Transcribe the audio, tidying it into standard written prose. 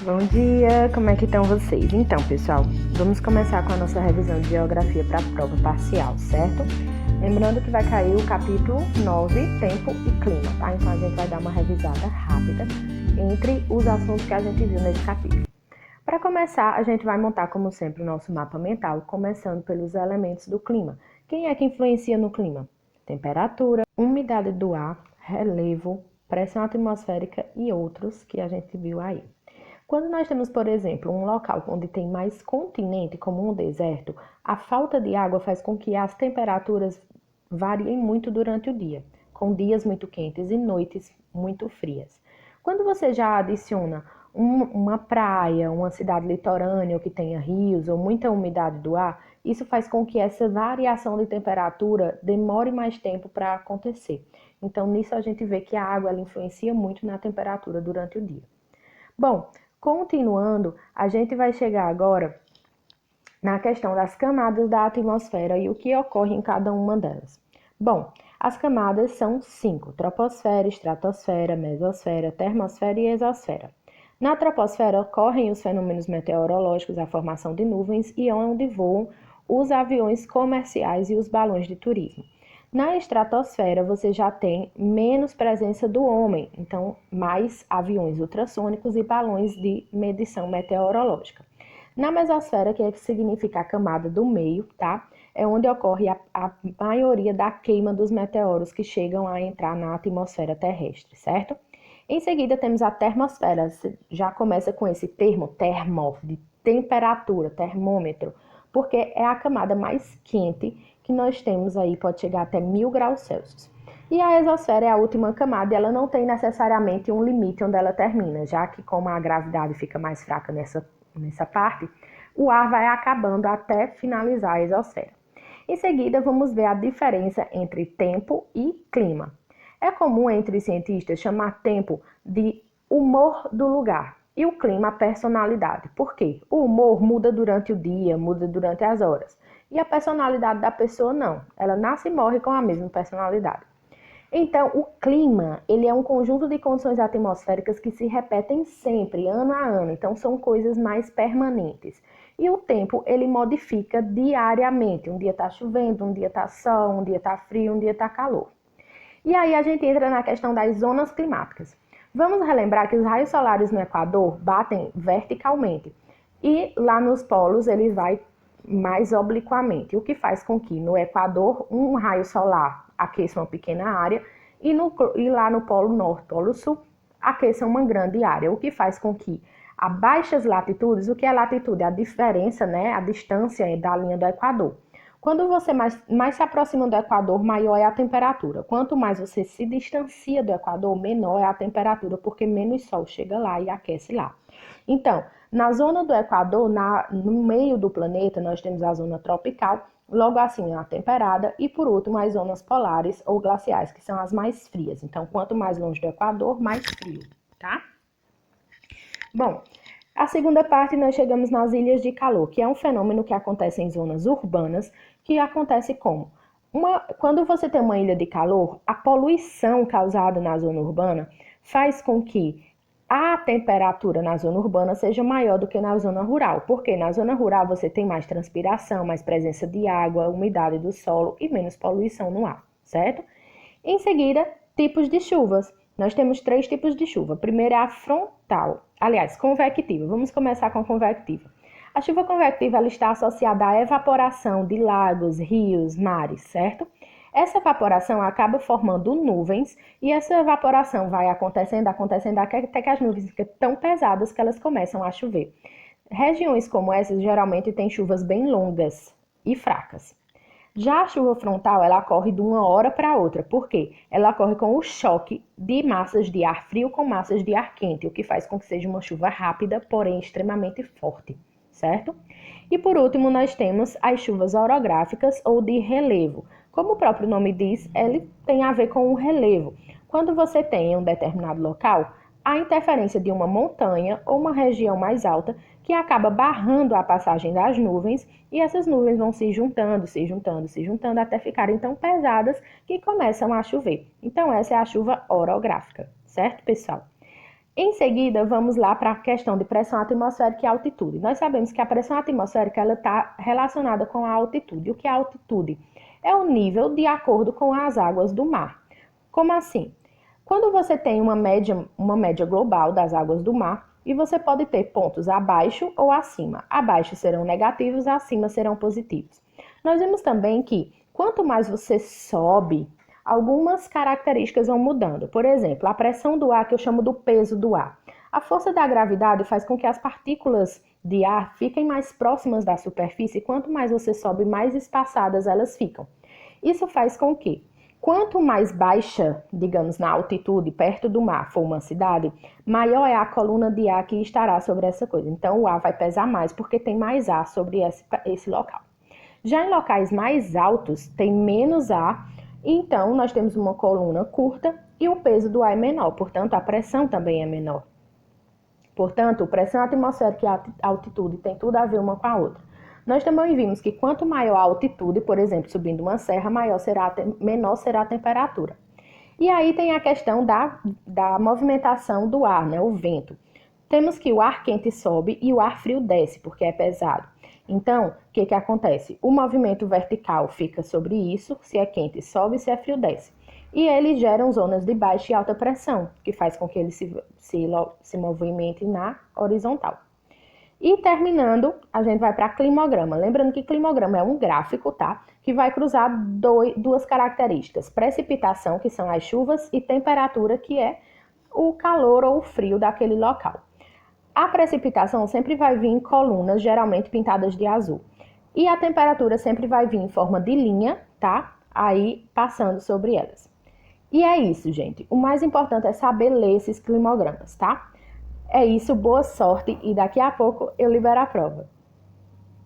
Bom dia, como é que estão vocês? Então, pessoal, vamos começar com a nossa revisão de geografia para a prova parcial, certo? Lembrando que vai cair o capítulo 9, tempo e clima, tá? Então a gente vai dar uma revisada rápida entre os assuntos que a gente viu nesse capítulo. Para começar, a gente vai montar, como sempre, o nosso mapa mental, começando pelos elementos do clima. Quem é que influencia no clima? Temperatura, umidade do ar, relevo, pressão atmosférica e outros que a gente viu aí. Quando nós temos, por exemplo, um local onde tem mais continente, como um deserto, a falta de água faz com que as temperaturas variem muito durante o dia, com dias muito quentes e noites muito frias. Quando você já adiciona uma praia, uma cidade litorânea ou que tenha rios ou muita umidade do ar, isso faz com que essa variação de temperatura demore mais tempo para acontecer. Então, nisso a gente vê que a água ela influencia muito na temperatura durante o dia. Bom, continuando, a gente vai chegar agora na questão das camadas da atmosfera e o que ocorre em cada uma delas. Bom, as camadas são 5: troposfera, estratosfera, mesosfera, termosfera e exosfera. Na troposfera ocorrem os fenômenos meteorológicos, a formação de nuvens e onde voam os aviões comerciais e os balões de turismo. Na estratosfera você já tem menos presença do homem, então mais aviões ultrassônicos e balões de medição meteorológica. Na mesosfera, que significa a camada do meio, tá? É onde ocorre a maioria da queima dos meteoros que chegam a entrar na atmosfera terrestre, certo? Em seguida temos a termosfera, já começa com esse termo termo, de temperatura, termômetro, porque é a camada mais quente que nós temos aí, pode chegar até 1000 graus Celsius. E a exosfera é a última camada e ela não tem necessariamente um limite onde ela termina, já que como a gravidade fica mais fraca nessa parte, o ar vai acabando até finalizar a exosfera. Em seguida, vamos ver a diferença entre tempo e clima. É comum entre cientistas chamar tempo de humor do lugar e o clima a personalidade. Por quê? O humor muda durante o dia, muda durante as horas. E a personalidade da pessoa não. Ela nasce e morre com a mesma personalidade. Então, o clima, ele é um conjunto de condições atmosféricas que se repetem sempre, ano a ano. Então, são coisas mais permanentes. E o tempo, ele modifica diariamente. Um dia está chovendo, um dia está sol, um dia está frio, um dia está calor. E aí a gente entra na questão das zonas climáticas. Vamos relembrar que os raios solares no Equador batem verticalmente. E lá nos polos, ele vai mais obliquamente, o que faz com que no Equador um raio solar aqueça uma pequena área e lá no Polo Norte, Polo Sul, aqueça uma grande área, o que faz com que a baixas latitudes, o que é latitude? A diferença, né, a distância da linha do Equador. Quando você mais se aproxima do Equador, maior é a temperatura. Quanto mais você se distancia do Equador, menor é a temperatura, porque menos sol chega lá e aquece lá. Então, na zona do Equador, no meio do planeta, nós temos a zona tropical, logo assim a temperada, e por último as zonas polares ou glaciais, que são as mais frias. Então, quanto mais longe do Equador, mais frio, tá? Bom, a segunda parte nós chegamos nas ilhas de calor, que é um fenômeno que acontece em zonas urbanas, que acontece como? Quando você tem uma ilha de calor, a poluição causada na zona urbana faz com que a temperatura na zona urbana seja maior do que na zona rural, porque na zona rural você tem mais transpiração, mais presença de água, umidade do solo e menos poluição no ar, certo? Em seguida, tipos de chuvas. Nós temos 3 tipos de chuva. Primeiro é a frontal, aliás, convectiva. Vamos começar com a convectiva. A chuva convectiva ela está associada à evaporação de lagos, rios, mares, certo? Essa evaporação acaba formando nuvens e essa evaporação vai acontecendo até que as nuvens ficam tão pesadas que elas começam a chover. Regiões como essas geralmente têm chuvas bem longas e fracas. Já a chuva frontal, ela ocorre de uma hora para outra. Por quê? Ela ocorre com o choque de massas de ar frio com massas de ar quente, o que faz com que seja uma chuva rápida, porém extremamente forte, certo? E por último, nós temos as chuvas orográficas ou de relevo. Como o próprio nome diz, ele tem a ver com o relevo. Quando você tem um determinado local, a interferência de uma montanha ou uma região mais alta que acaba barrando a passagem das nuvens e essas nuvens vão se juntando, até ficarem tão pesadas que começam a chover. Então, essa é a chuva orográfica, certo, pessoal? Em seguida, vamos lá para a questão de pressão atmosférica e altitude. Nós sabemos que a pressão atmosférica está relacionada com a altitude. O que é a altitude? É o nível de acordo com as águas do mar. Como assim? Quando você tem uma média global das águas do mar, e você pode ter pontos abaixo ou acima. Abaixo serão negativos, acima serão positivos. Nós vimos também que quanto mais você sobe, algumas características vão mudando. Por exemplo, a pressão do ar, que eu chamo do peso do ar. A força da gravidade faz com que as partículas de ar fiquem mais próximas da superfície. Quanto mais você sobe, mais espaçadas elas ficam. Isso faz com que, quanto mais baixa, digamos, na altitude, perto do mar, for uma cidade, maior é a coluna de ar que estará sobre essa coisa. Então, o ar vai pesar mais porque tem mais ar sobre esse local. Já em locais mais altos, tem menos ar, então nós temos uma coluna curta e o peso do ar é menor, portanto, a pressão também é menor. Portanto, pressão atmosférica e altitude tem tudo a ver uma com a outra. Nós também vimos que quanto maior a altitude, por exemplo, subindo uma serra, menor será a temperatura. E aí tem a questão da movimentação do ar, né, o vento. Temos que o ar quente sobe e o ar frio desce, porque é pesado. Então, o que acontece? O movimento vertical fica sobre isso, se é quente sobe, se é frio desce. E eles geram zonas de baixa e alta pressão, que faz com que ele se movimente na horizontal. E terminando, a gente vai para climograma. Lembrando que climograma é um gráfico, tá? Que vai cruzar duas características. Precipitação, que são as chuvas, e temperatura, que é o calor ou o frio daquele local. A precipitação sempre vai vir em colunas, geralmente pintadas de azul. E a temperatura sempre vai vir em forma de linha, tá? Aí passando sobre elas. E é isso, gente. O mais importante é saber ler esses climogramas, tá? É isso, boa sorte e daqui a pouco eu libero a prova.